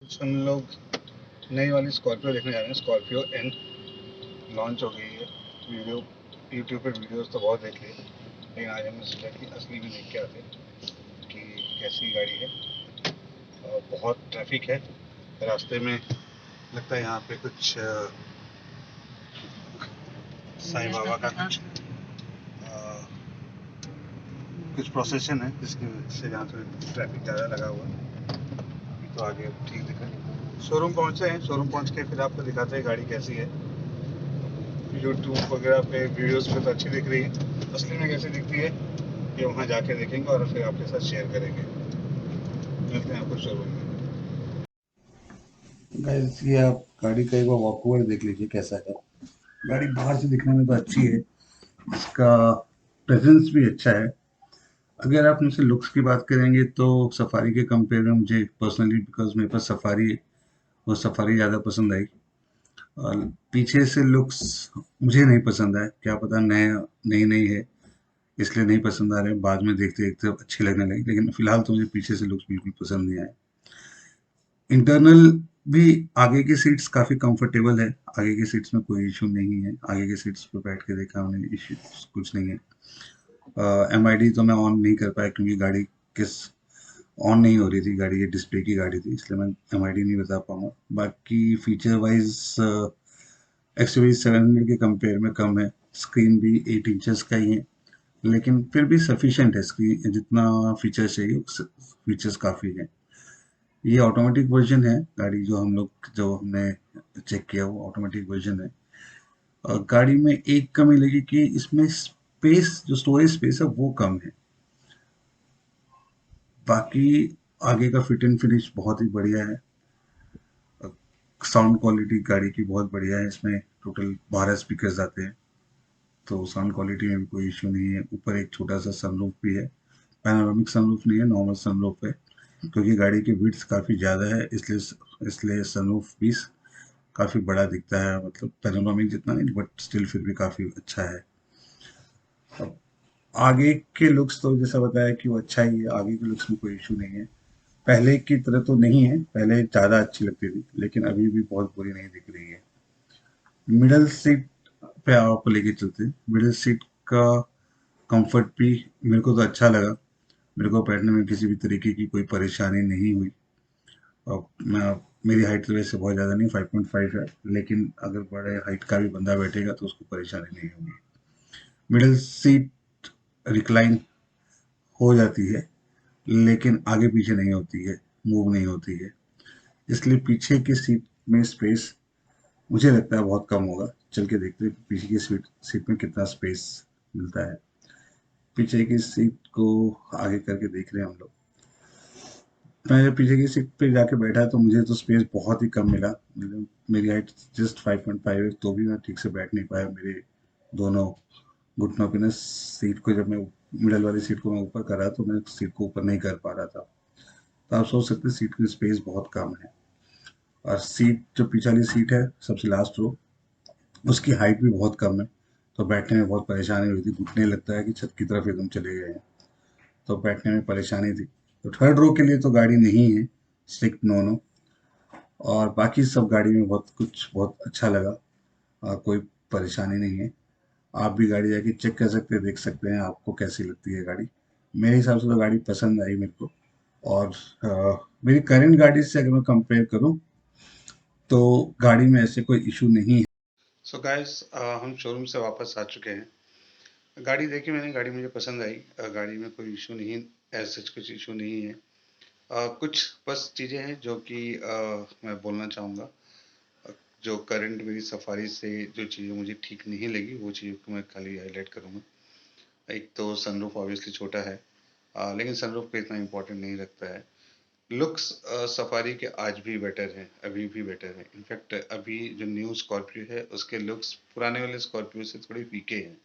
कुछ हम लोग नई वाली स्कॉर्पियो देखने जा रहे हैं। स्कॉर्पियो एन लॉन्च हो गई है। वीडियो यूट्यूब पे वीडियोस तो बहुत देख लिए, लेकिन आज हमने सोचा कि असली में देख के आते कि कैसी गाड़ी है। बहुत ट्रैफिक है रास्ते में। लगता है यहाँ पे कुछ साईं बाबा का कुछ प्रोसेशन है, जिसकी वजह से यहाँ पे ट्रैफिक ज़्यादा लगा हुआ है। अभी तो आगे ठीक दिख रहा है। शोरूम पहुँचे हैं, शोरूम पहुँच के फिर आपको दिखाते हैं गाड़ी कैसी है। यूट्यूब वगैरह पे वीडियोस पे तो अच्छी दिख रही है, असली में कैसे दिखती है ये वहाँ जाके देखेंगे और फिर आपके साथ शेयर करेंगे। मिलते हैं आपको शोरूम में। गाइस, ये आप गाड़ी का एक बार वॉक ओवर देख लीजिए कैसा है। गाड़ी बाहर से दिखने में तो अच्छी है, इसका प्रेजेंस भी अच्छा है। अगर आप मुझसे लुक्स की बात करेंगे तो सफारी के कंपेयर में मुझे पर्सनली, बिकॉज मेरे पास सफारी है, वो सफारी ज़्यादा पसंद आई। और पीछे से लुक्स मुझे नहीं पसंद आए, क्या पता नया नई नई है इसलिए नहीं पसंद आ रहे हैं, बाद में देखते देखते अच्छी लगने लगी, लेकिन फिलहाल तो मुझे पीछे से लुक्स बिल्कुल पसंद नहीं आए। इंटरनल भी आगे की सीट्स काफ़ी कंफर्टेबल है, आगे की सीट्स में कोई इशू नहीं है। आगे की सीट्स पे बैठ के देखा मैंने, इशू कुछ नहीं है। एमआईडी तो मैं ऑन नहीं कर पाया क्योंकि गाड़ी किस ऑन नहीं हो रही थी गाड़ी, ये डिस्प्ले की गाड़ी थी, इसलिए मैं एमआईडी नहीं बता पाऊंगा। बाकी फीचर वाइज एक्सयूवी 700 के कंपेयर में कम है। स्क्रीन भी 8 इंचेस का ही है, लेकिन फिर भी सफिशिएंट है। स्क्रीन जितना फीचर्स चाहिए फीचर्स काफ़ी है। ये ऑटोमेटिक वर्जन है गाड़ी, जो हमने चेक किया वो ऑटोमेटिक वर्जन है। और गाड़ी में एक कमी लगी कि इसमें स्पेस, जो स्टोरेज स्पेस है वो कम है। बाकी आगे का फिट एंड फिनिश बहुत ही बढ़िया है। साउंड क्वालिटी गाड़ी की बहुत बढ़िया है, इसमें टोटल 12 स्पीकर्स आते हैं, तो साउंड क्वालिटी में भी कोई इशू नहीं है। ऊपर एक छोटा सा सनरूफ भी है, पैनोरामिक सनरूफ नहीं है, नॉर्मल सनरूफ है, क्योंकि गाड़ी की विड्थ काफ़ी ज़्यादा है, इसलिए सनरूफ भी काफ़ी बड़ा दिखता है। मतलब पैनोरामिक जितना नहीं, बट स्टिल फिर भी काफ़ी अच्छा है। अब आगे के लुक्स तो जैसा बताया कि वो अच्छा ही है, आगे के लुक्स में कोई इशू नहीं है। पहले की तरह तो नहीं है, पहले ज़्यादा अच्छी लगती थी, लेकिन अभी भी बहुत बुरी नहीं दिख रही है। मिडल सीट पे आपको लेके चलते हैं। मिडल सीट का कंफर्ट भी मेरे को तो अच्छा लगा। मेरे को बैठने में किसी भी तरीके की कोई परेशानी नहीं हुई। और मेरी हाइट तो वैसे बहुत ज़्यादा नहीं, 5.5 है, लेकिन अगर बड़े हाइट का भी बंदा बैठेगा तो उसको परेशानी नहीं होगी। मिडिल सीट रिक्लाइन हो जाती है, लेकिन आगे पीछे नहीं होती है, मूव नहीं होती है, इसलिए पीछे की सीट में स्पेस मुझे लगता है बहुत कम होगा। चल के देखते हैं पीछे की सीट में कितना स्पेस मिलता है। पीछे की सीट को आगे करके देख रहे हैं हम लोग। मैं जब पीछे की सीट पे जाके बैठा तो मुझे तो स्पेस बहुत ही कम मिला। मेरी हाइट जस्ट 5.5 है, तो भी मैं ठीक से बैठ नहीं पाया। मेरे दोनों घुटनों पे ना, सीट को जब मैं मिडल वाली सीट को मैं ऊपर कर रहा तो मैं सीट को ऊपर नहीं कर पा रहा था। तो आप सोच सकते हैं सीट की स्पेस बहुत कम है। और सीट जो पीछे वाली सीट है, सबसे लास्ट रो, उसकी हाइट भी बहुत कम है, तो बैठने में बहुत परेशानी हुई थी। घुटने लगता है कि छत की तरफ एकदम चले गए हैं, तो बैठने में परेशानी थी। तो थर्ड रो के लिए तो गाड़ी नहीं है, स्ट्रिक्ट नो नो। और बाकी सब गाड़ी में बहुत अच्छा लगा, कोई परेशानी नहीं है। आप भी गाड़ी जाके चेक कर सकते हैं, देख सकते हैं आपको कैसी लगती है गाड़ी। मेरे हिसाब से तो गाड़ी पसंद आई मेरे को। और मेरी करंट गाड़ी से अगर मैं कंपेयर करूं तो गाड़ी में ऐसे कोई इशू नहीं है। सो गाइस, हम शोरूम से वापस आ चुके हैं। गाड़ी देखी मैंने, गाड़ी मुझे पसंद आई। गाड़ी में कोई इशू नहीं, ऐसे कुछ इशू नहीं है। कुछ बस चीज़ें हैं जो कि मैं बोलना चाहूँगा। जो करंट मेरी सफारी से जो चीज़ें मुझे ठीक नहीं लगी, वो चीज़ों को मैं खाली हाईलाइट करूँगा। एक तो सनरूफ ऑब्वियसली छोटा है, लेकिन सनरूफ पे इतना इम्पोर्टेंट नहीं लगता है। लुक्स सफारी के आज भी बेटर है, अभी भी बेटर है। इनफैक्ट अभी जो न्यू स्कॉर्पियो है उसके लुक्स पुराने वाले स्कॉर्पियो से थोड़ी फीके हैं।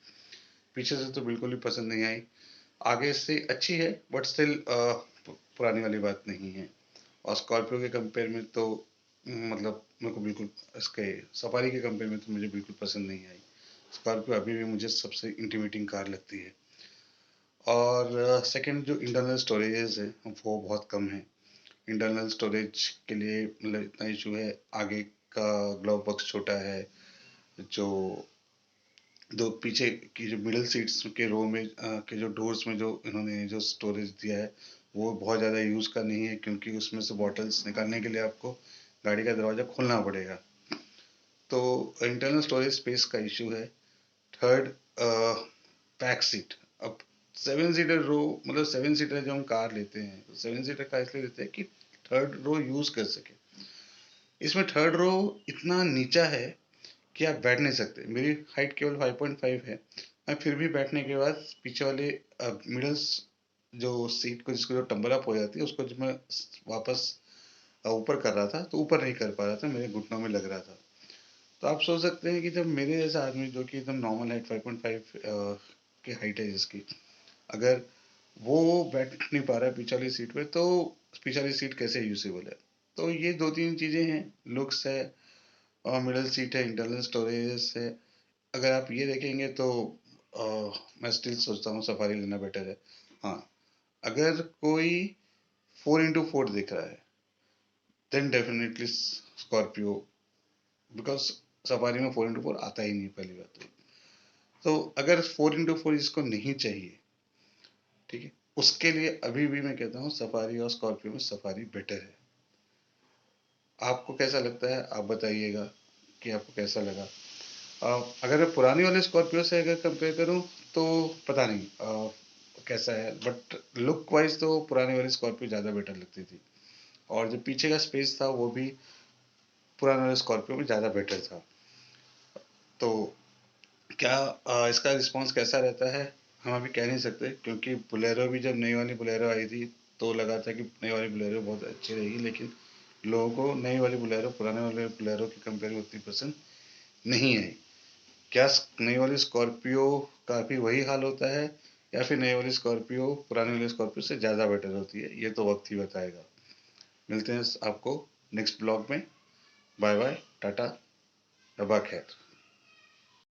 पीछे से तो बिल्कुल भी पसंद नहीं आई। आगे से अच्छी है, बट स्टिल पुरानी वाली बात नहीं है। और स्कॉर्पियो के कंपेयर में तो मतलब मेरे को बिल्कुल, इसके सफारी के कंपेयर में तो मुझे बिल्कुल पसंद नहीं आई। स्कॉर्पियो अभी भी मुझे सबसे इंटीमेटिंग कार लगती है। और सेकंड, जो इंटरनल स्टोरेजेस है वो बहुत कम है। इंटरनल स्टोरेज के लिए मतलब इतना इशू है, आगे का ग्लव बॉक्स छोटा है, जो दो पीछे की जो मिडिल सीट्स के रो में के जो डोर्स में जो इन्होंने जो स्टोरेज दिया है वो बहुत ज़्यादा यूज़ का नहीं है, क्योंकि उसमें से बॉटल्स निकालने के लिए आपको गाड़ी का दरवाज़ा खोलना पड़ेगा। तो इंटरनल स्टोरेज स्पेस का इशू है। Third, back seat. अब 7 सीटर रो, मतलब 7 सीटर जो हम कार लेते हैं तो 7 सीटर कार इसलिए लेते हैं कि थर्ड रो यूज़ कर सके। इसमें थर्ड रो इतना नीचा है कि आप बैठ नहीं सकते। मेरी हाइट केवल 5.5 है, मैं फिर भी बैठने के बाद पीछे वाले मिडल जो सीट को, जिसको जो टम्बल अप हो जाती है, उसको जब मैं वापस ऊपर कर रहा था तो ऊपर नहीं कर पा रहा था, मेरे घुटनों में लग रहा था। तो आप सोच सकते हैं कि जब मेरे जैसा आदमी, जो कि एकदम नॉर्मल हाइट 5.5 की हाइट है जिसकी, अगर वो बैठ नहीं पा रहा है पीछे वाली सीट पे, तो पीछे वाली सीट कैसे यूजेबल है। तो ये दो तीन चीज़ें हैं, लुक्स है और मिडल सीट है, इंटरनल स्टोरेज है। अगर आप ये देखेंगे तो मैं स्टिल सोचता हूँ सफारी लेना बेटर है। हाँ, अगर कोई 4x4 दिख रहा है then definitely Scorpio, because Safari में 4x4 आता ही नहीं, पहली बात तो अगर 4x4 जिसको नहीं चाहिए, ठीक है, उसके लिए अभी भी मैं कहता हूँ सफारी और स्कॉर्पियो में सफारी बेटर है। आपको कैसा लगता है आप बताइएगा कि आपको कैसा लगा। अगर मैं पुरानी वाले स्कॉर्पियो से अगर कंपेयर करूं तो पता नहीं कैसा है, बट लुक वाइज तो पुरानी वाली स्कॉर्पियो ज़्यादा बेटर लगती थी, और जो पीछे का स्पेस था वो भी पुराने वाले स्कॉर्पियो में ज़्यादा बेटर था। तो क्या इसका रिस्पॉन्स कैसा रहता है हम अभी कह नहीं सकते, क्योंकि बोलेरो भी, जब नई वाली बोलेरो आई थी तो लगा था कि नई वाली बोलेरो बहुत अच्छी रहेगी, लेकिन लोगों को नई वाली बोलेरो पुराने वाले बोलेरो की कंपेयर में उतनी पसंद नहीं आई। क्या नई वाली स्कॉर्पियो का भी वही हाल होता है, या फिर नई वाली स्कॉर्पियो पुरानी वाली स्कॉर्पियो से ज़्यादा बेटर होती है, ये तो वक्त ही बताएगा। मिलते हैं आपको नेक्स्ट ब्लॉग में। बाय बाय, टाटा, रबा खैर।